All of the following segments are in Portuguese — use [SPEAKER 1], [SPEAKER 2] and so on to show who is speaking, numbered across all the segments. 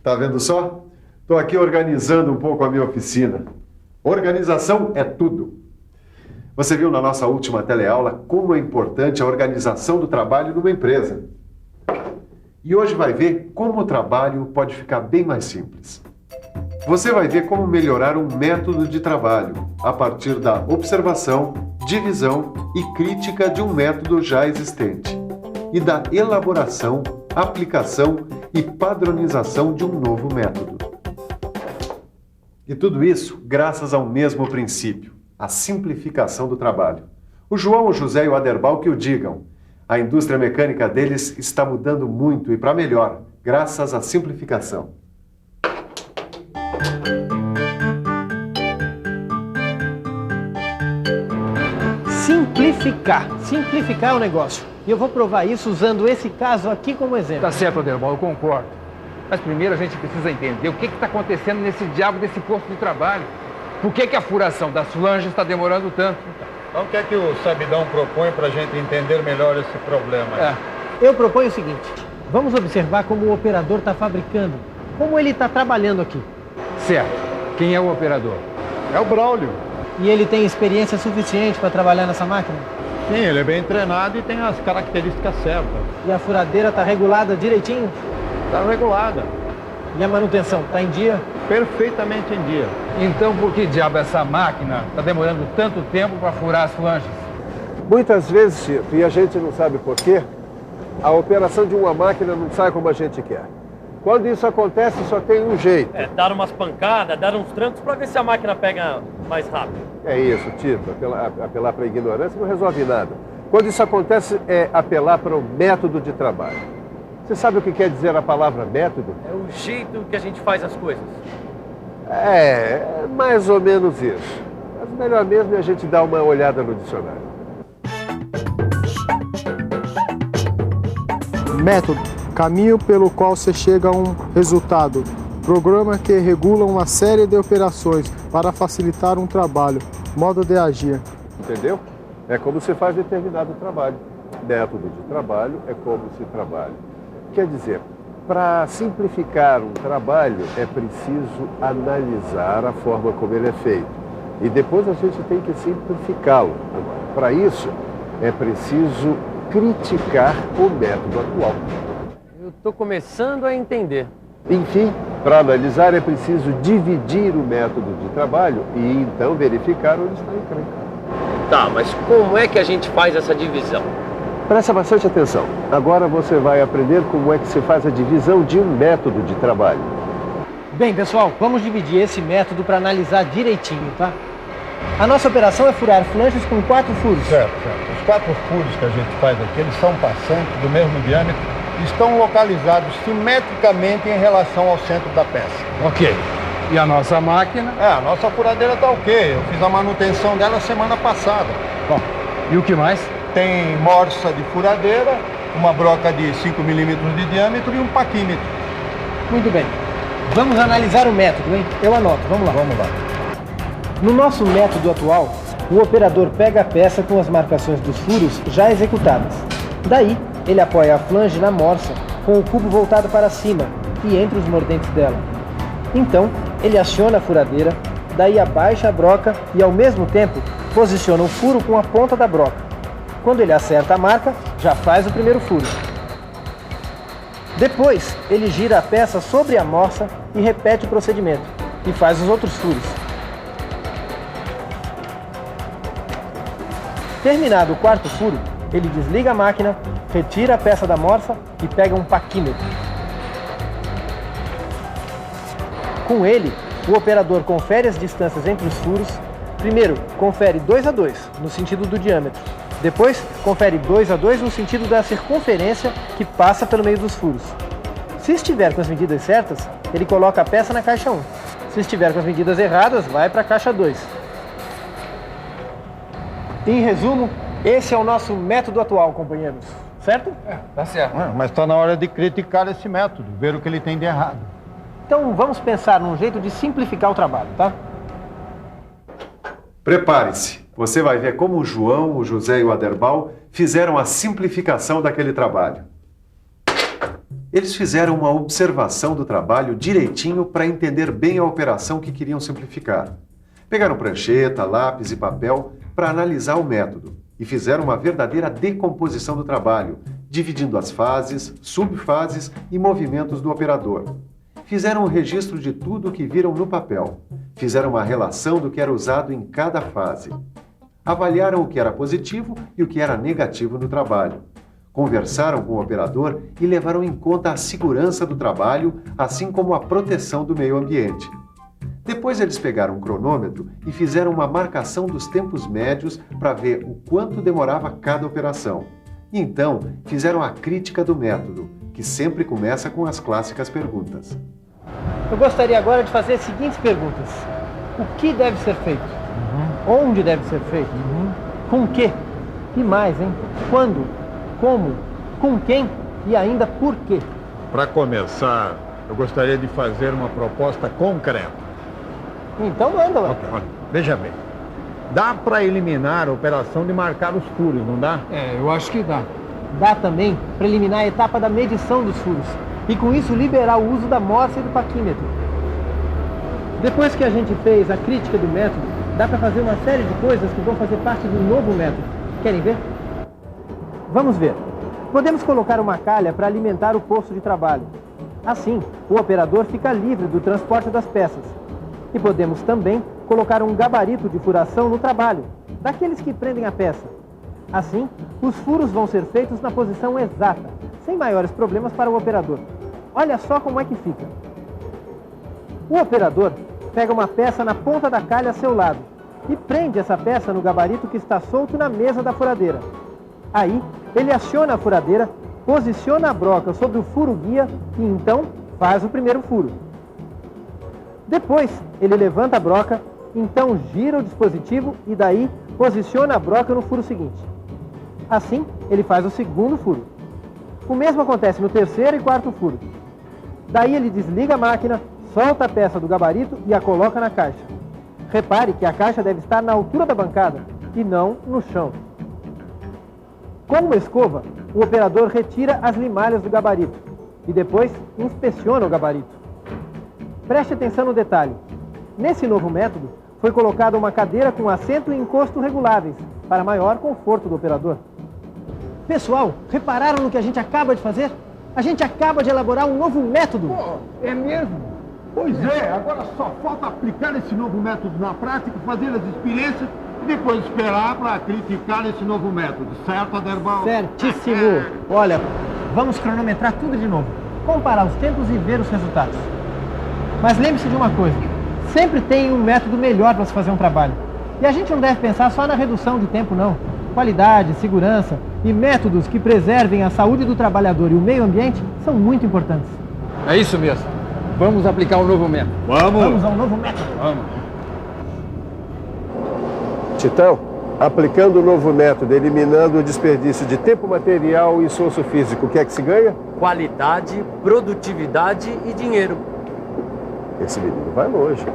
[SPEAKER 1] Tá vendo só? Estou aqui organizando um pouco a minha oficina. Organização é tudo. Você viu na nossa última teleaula como é importante a organização do trabalho numa empresa. E hoje vai ver como o trabalho pode ficar bem mais simples. Você vai ver como melhorar um método de trabalho a partir da observação, divisão e crítica de um método já existente e da elaboração, aplicação e padronização de um novo método. E tudo isso graças ao mesmo princípio, a simplificação do trabalho. O João, o José e o Aderbal que o digam. A indústria mecânica deles está mudando muito e para melhor, graças à simplificação.
[SPEAKER 2] Simplificar o negócio. E eu vou provar isso usando esse caso aqui como exemplo.
[SPEAKER 3] Tá certo, Aderbal, eu concordo. Mas primeiro a gente precisa entender o que está acontecendo nesse diabo desse posto de trabalho. Por que a furação das flanges está demorando tanto?
[SPEAKER 4] Então o que é que o Sabidão propõe para a gente entender melhor esse problema?
[SPEAKER 2] Eu proponho o seguinte, vamos observar como o operador está fabricando, como ele está trabalhando aqui.
[SPEAKER 3] Certo. Quem é o operador?
[SPEAKER 4] É o Braulio.
[SPEAKER 2] E ele tem experiência suficiente para trabalhar nessa máquina?
[SPEAKER 4] Sim, ele é bem treinado e tem as características certas.
[SPEAKER 2] E a furadeira está regulada direitinho?
[SPEAKER 4] Está regulada.
[SPEAKER 2] E a manutenção está em dia?
[SPEAKER 4] Perfeitamente em dia.
[SPEAKER 3] Então por que diabo essa máquina está demorando tanto tempo para furar as flanges?
[SPEAKER 1] Muitas vezes, Tito, e a gente não sabe por quê, a operação de uma máquina não sai como a gente quer. Quando isso acontece, só tem um jeito.
[SPEAKER 5] Dar umas pancadas, dar uns trancos para ver se a máquina pega mais rápido.
[SPEAKER 1] É isso, Tito. Apelar para a ignorância não resolve nada. Quando isso acontece, é apelar para o método de trabalho. Você sabe o que quer dizer a palavra método?
[SPEAKER 5] É o jeito que a gente faz as coisas.
[SPEAKER 1] É mais ou menos isso. Mas melhor mesmo é a gente dar uma olhada no dicionário.
[SPEAKER 6] Método. Caminho pelo qual se chega a um resultado. Programa que regula uma série de operações para facilitar um trabalho. Modo de agir.
[SPEAKER 1] Entendeu? É como se faz determinado trabalho. Método de trabalho é como se trabalha. Quer dizer, para simplificar um trabalho é preciso analisar a forma como ele é feito. E depois a gente tem que simplificá-lo. Para isso, é preciso criticar o método atual.
[SPEAKER 5] Eu estou começando a entender.
[SPEAKER 1] Enfim, para analisar é preciso dividir o método de trabalho e então verificar onde está a encrenca.
[SPEAKER 5] Tá, mas como é que a gente faz essa divisão?
[SPEAKER 1] Presta bastante atenção. Agora você vai aprender como é que se faz a divisão de um método de trabalho.
[SPEAKER 2] Bem, pessoal, vamos dividir esse método para analisar direitinho, tá? A nossa operação é furar flanges com 4 furos.
[SPEAKER 4] Certo. Os 4 furos que a gente faz aqui, eles são passantes do mesmo diâmetro e estão localizados simetricamente em relação ao centro da peça.
[SPEAKER 3] Ok. E a nossa máquina?
[SPEAKER 4] A nossa furadeira está ok. Eu fiz a manutenção dela semana passada.
[SPEAKER 3] Bom, e o que mais?
[SPEAKER 4] Tem morsa de furadeira, uma broca de 5 milímetros de diâmetro e um paquímetro.
[SPEAKER 2] Muito bem. Vamos analisar o método, hein? Eu anoto, vamos lá.
[SPEAKER 4] Vamos lá.
[SPEAKER 2] No nosso método atual, o operador pega a peça com as marcações dos furos já executadas. Daí, ele apoia a flange na morsa, com o cubo voltado para cima e entre os mordentes dela. Então, ele aciona a furadeira, daí abaixa a broca e, ao mesmo tempo, posiciona o furo com a ponta da broca. Quando ele acerta a marca, já faz o primeiro furo. Depois, ele gira a peça sobre a morsa e repete o procedimento, e faz os outros furos. Terminado o quarto furo, ele desliga a máquina, retira a peça da morsa e pega um paquímetro. Com ele, o operador confere as distâncias entre os furos. Primeiro, confere 2 a 2, no sentido do diâmetro. Depois, confere 2 a 2 no sentido da circunferência que passa pelo meio dos furos. Se estiver com as medidas certas, ele coloca a peça na caixa 1. Se estiver com as medidas erradas, vai para a caixa 2. Em resumo, esse é o nosso método atual, companheiros. Certo?
[SPEAKER 3] Tá certo.
[SPEAKER 4] Mas está na hora de criticar esse método, ver o que ele tem de errado.
[SPEAKER 2] Então, vamos pensar num jeito de simplificar o trabalho, tá?
[SPEAKER 1] Prepare-se. Você vai ver como o João, o José e o Aderbal fizeram a simplificação daquele trabalho. Eles fizeram uma observação do trabalho direitinho para entender bem a operação que queriam simplificar. Pegaram prancheta, lápis e papel para analisar o método e fizeram uma verdadeira decomposição do trabalho, dividindo as fases, subfases e movimentos do operador. Fizeram um registro de tudo o que viram no papel. Fizeram uma relação do que era usado em cada fase. Avaliaram o que era positivo e o que era negativo no trabalho. Conversaram com o operador e levaram em conta a segurança do trabalho, assim como a proteção do meio ambiente. Depois eles pegaram um cronômetro e fizeram uma marcação dos tempos médios para ver o quanto demorava cada operação. E então fizeram a crítica do método, que sempre começa com as clássicas perguntas.
[SPEAKER 2] Eu gostaria agora de fazer as seguintes perguntas. O que deve ser feito? Onde deve ser feito? Com o quê? E mais, hein? Quando? Como? Com quem? E ainda por quê?
[SPEAKER 4] Para começar, eu gostaria de fazer uma proposta concreta.
[SPEAKER 2] Então manda lá.
[SPEAKER 4] Olha, veja bem. Dá para eliminar a operação de marcar os furos, não dá?
[SPEAKER 3] Eu acho que dá.
[SPEAKER 2] Dá também para eliminar a etapa da medição dos furos e com isso liberar o uso da morsa e do paquímetro. Depois que a gente fez a crítica do método, dá para fazer uma série de coisas que vão fazer parte do novo método. Querem ver? Vamos ver. Podemos colocar uma calha para alimentar o posto de trabalho. Assim, o operador fica livre do transporte das peças. E podemos também colocar um gabarito de furação no trabalho, daqueles que prendem a peça. Assim, os furos vão ser feitos na posição exata, sem maiores problemas para o operador. Olha só como é que fica. O operador pega uma peça na ponta da calha a seu lado e prende essa peça no gabarito que está solto na mesa da furadeira. Aí, ele aciona a furadeira, posiciona a broca sobre o furo guia e então faz o primeiro furo. Depois, ele levanta a broca, então gira o dispositivo e daí posiciona a broca no furo seguinte. Assim, ele faz o segundo furo. O mesmo acontece no terceiro e quarto furo. Daí ele desliga a máquina, solta a peça do gabarito e a coloca na caixa. Repare que a caixa deve estar na altura da bancada e não no chão. Com uma escova, o operador retira as limalhas do gabarito e depois inspeciona o gabarito. Preste atenção no detalhe. Nesse novo método, foi colocada uma cadeira com assento e encosto reguláveis, para maior conforto do operador. Pessoal, repararam no que a gente acaba de fazer? A gente acaba de elaborar um novo método.
[SPEAKER 4] É mesmo? Pois é, agora só falta aplicar esse novo método na prática, fazer as experiências e depois esperar para criticar esse novo método, certo, Aderbal?
[SPEAKER 2] Certíssimo. Olha, vamos cronometrar tudo de novo, comparar os tempos e ver os resultados. Mas lembre-se de uma coisa, sempre tem um método melhor para se fazer um trabalho. E a gente não deve pensar só na redução de tempo, não. Qualidade, segurança e métodos que preservem a saúde do trabalhador e o meio ambiente são muito importantes.
[SPEAKER 3] É isso mesmo. Vamos aplicar um novo método.
[SPEAKER 2] Vamos ao novo método.
[SPEAKER 3] Vamos.
[SPEAKER 1] Titão, aplicando o novo método, eliminando o desperdício de tempo material e esforço físico, o que é que se ganha?
[SPEAKER 5] Qualidade, produtividade e dinheiro.
[SPEAKER 1] Esse menino vai longe.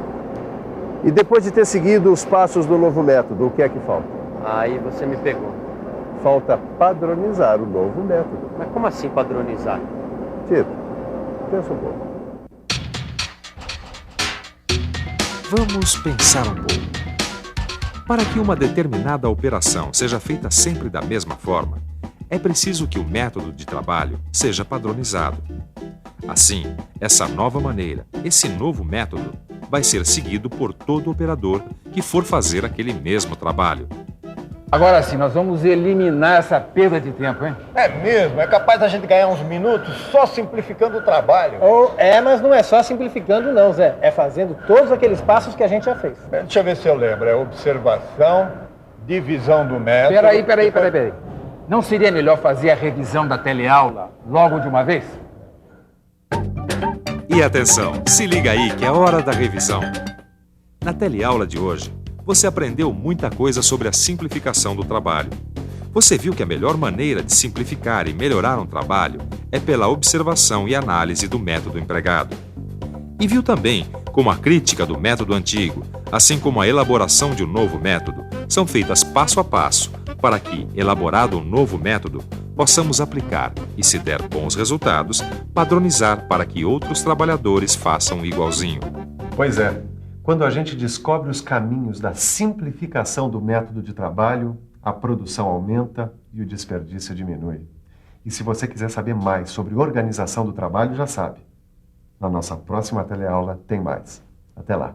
[SPEAKER 1] E depois de ter seguido os passos do novo método, o que é que falta?
[SPEAKER 5] Aí você me pegou.
[SPEAKER 1] Falta padronizar o novo método.
[SPEAKER 5] Mas como assim padronizar?
[SPEAKER 1] Tito, pensa um pouco.
[SPEAKER 7] Vamos pensar um pouco. Para que uma determinada operação seja feita sempre da mesma forma, é preciso que o método de trabalho seja padronizado. Assim, essa nova maneira, esse novo método, vai ser seguido por todo operador que for fazer aquele mesmo trabalho.
[SPEAKER 3] Agora sim, nós vamos eliminar essa perda de tempo, hein?
[SPEAKER 4] É mesmo, é capaz da gente ganhar uns minutos só simplificando o trabalho.
[SPEAKER 2] Mas não é só simplificando não, Zé. É fazendo todos aqueles passos que a gente já fez.
[SPEAKER 4] Deixa eu ver se eu lembro. É observação, divisão do método...
[SPEAKER 3] Peraí. Não seria melhor fazer a revisão da teleaula logo de uma vez?
[SPEAKER 7] E atenção, se liga aí que é hora da revisão. Na teleaula de hoje, você aprendeu muita coisa sobre a simplificação do trabalho. Você viu que a melhor maneira de simplificar e melhorar um trabalho é pela observação e análise do método empregado. E viu também como a crítica do método antigo, assim como a elaboração de um novo método, são feitas passo a passo para que, elaborado um novo método, possamos aplicar e, se der bons resultados, padronizar para que outros trabalhadores façam igualzinho.
[SPEAKER 1] Pois é, quando a gente descobre os caminhos da simplificação do método de trabalho, a produção aumenta e o desperdício diminui. E se você quiser saber mais sobre organização do trabalho, já sabe. Na nossa próxima teleaula tem mais. Até lá.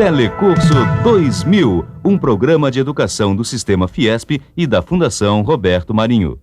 [SPEAKER 8] Telecurso 2000, um programa de educação do Sistema Fiesp e da Fundação Roberto Marinho.